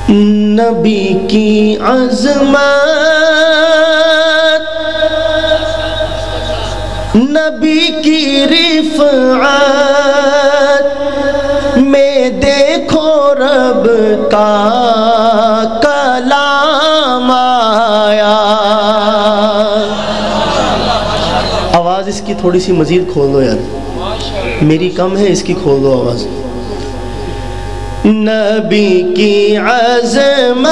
نبی کی عظمت، نبی کی رفعت میں دیکھو رب کا کلام آیا۔ آواز اس کی تھوڑی سی مزید کھول دو یار، میری کم ہے، اس کی کھول دو آواز۔ نبی کی عظمت،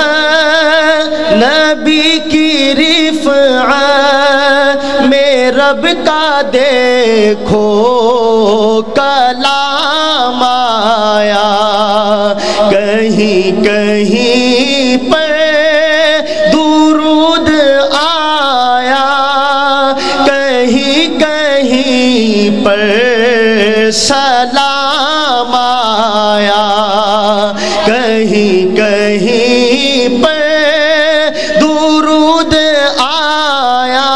نبی کی رفعت میں رب کا دیکھو کلام آیا۔ کہیں کہیں پر درود آیا، کہیں کہیں پر سلام آیا، کہیں کہیں پر درود آیا،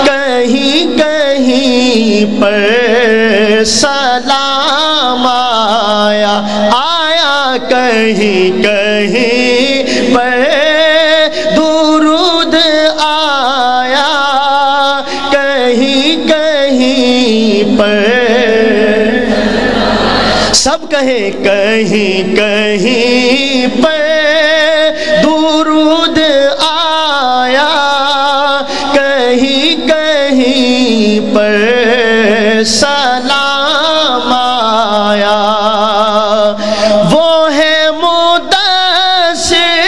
کہیں کہیں پر سلام آیا، آیا کہیں کہیں پر درود آیا، کہیں کہیں پر سب کہیں کہیں کہیں پر درود آیا، کہیں کہیں پر سلام آیا۔ وہ ہے مدثر،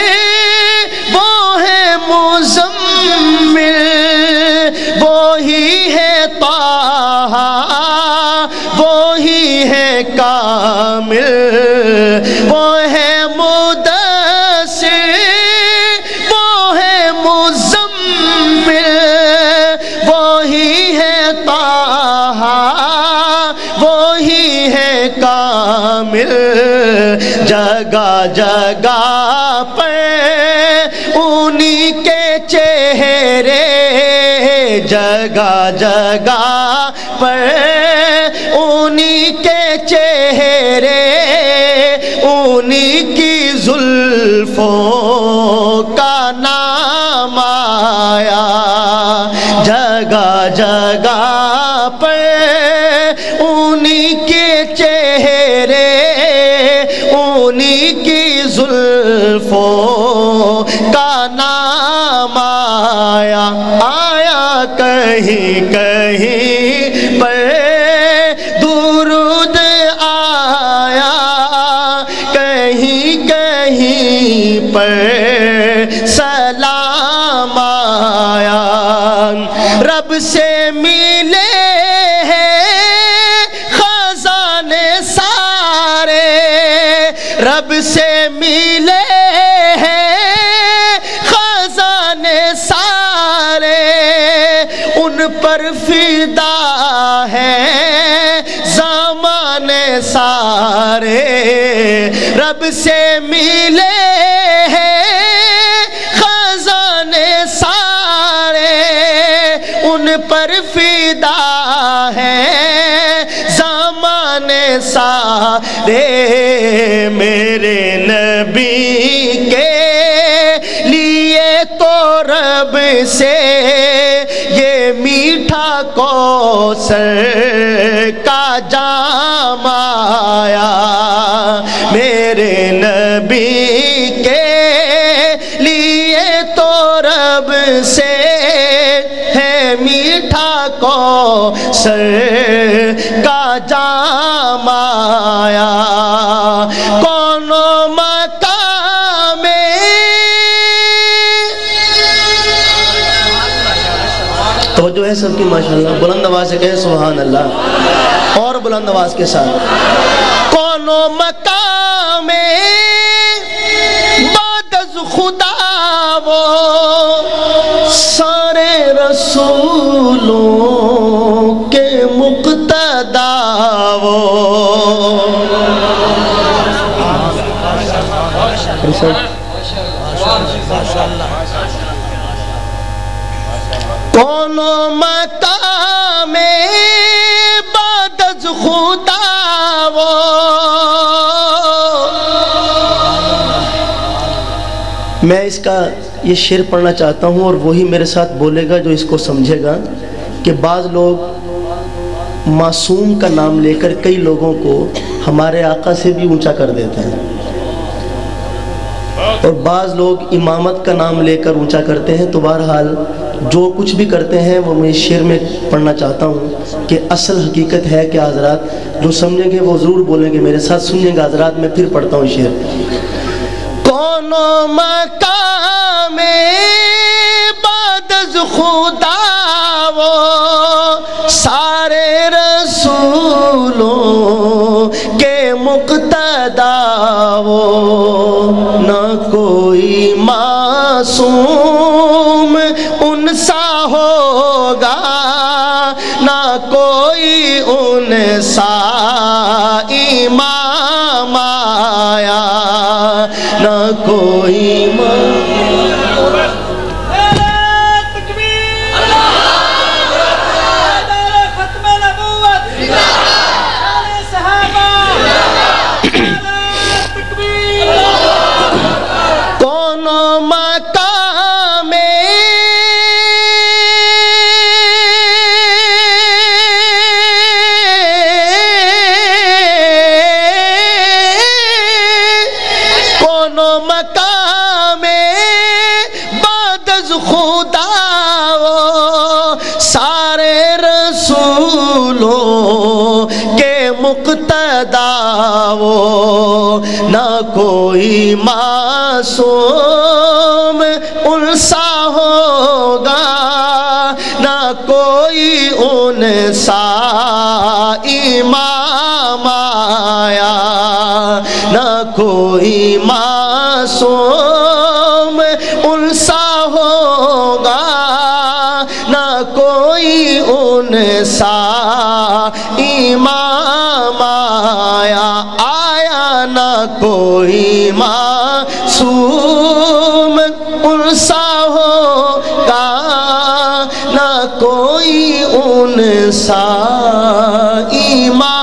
وہ ہے مزمل، وہی ہے طہ، وہی ہے کامل، وہ ہے مدثر، وہ ہے مزمل، وہی ہے طہ، وہی ہے کامل۔ جگہ جگہ پر انہی کے چہرے، جگہ جگہ پر انہی کے چہرے، انہی کی زلفوں کا نام آیا۔ جگہ جگہ پر انہی کے چہرے، انہی کی زلفوں کا نام آیا، آیا کہیں کہیں پر درود آیا، کہیں کہیں پر سلام آیا۔ رب سے ملے ہیں خزانے سارے، رب سے ملے ہیں خزانے سارے، ان پر فدا ہے زمانے سارے۔ رب سے ملے ہیں خزانے سارے، ان پر فدا ہے زمانے سارے۔ میرے نبی کے لیے تو رب سے یہ میٹھا کوثر کا جام آیا۔ میرے نبی کے لیے تو رب سے ہے میٹھا کوثر کا جام آیا۔ کون مقام توجہ ہے سب کی ماشاءاللہ، بلند آواز سے کہیں سبحان اللہ، اور بلند آواز کے ساتھ۔ کون مقام بعد از خدا وہ سارے رسولوں کے مقتدا وہ۔ کون مقام بعد از خدا وہ میں اس کا یہ شعر پڑھنا چاہتا ہوں اور وہی میرے ساتھ بولے گا جو اس کو سمجھے گا کہ بعض لوگ معصوم کا نام لے کر کئی لوگوں کو ہمارے آقا سے بھی اونچا کر دیتے ہیں، اور بعض لوگ امامت کا نام لے کر اونچا کرتے ہیں۔ تو بہرحال جو کچھ بھی کرتے ہیں وہ میں اس شعر میں پڑھنا چاہتا ہوں کہ اصل حقیقت ہے کہ حضرات جو سمجھیں گے وہ ضرور بولیں گے، میرے ساتھ سنیے گا حضرات۔ میں پھر پڑھتا ہوں شعر۔ کونو مقام بعد از خدا وہ سارے رسولوں کے مقتدا وہ، نہ کوئی معصوم ان سا ہوگا، نہ کوئی ان سا امام آیا، نہ کوئی مقام بعد از خدا سارے رسولوں کے مقتدا وہ، نہ کوئی معصوم ان سا ہوگا، نہ کوئی ان سا امام آیا، نہ کوئی معصوم ان سا ہوگا، نہ کوئی ان سا امام آیا، نہ کوئی معصوم ان سا ہوگا، نہ کوئی ان سا امام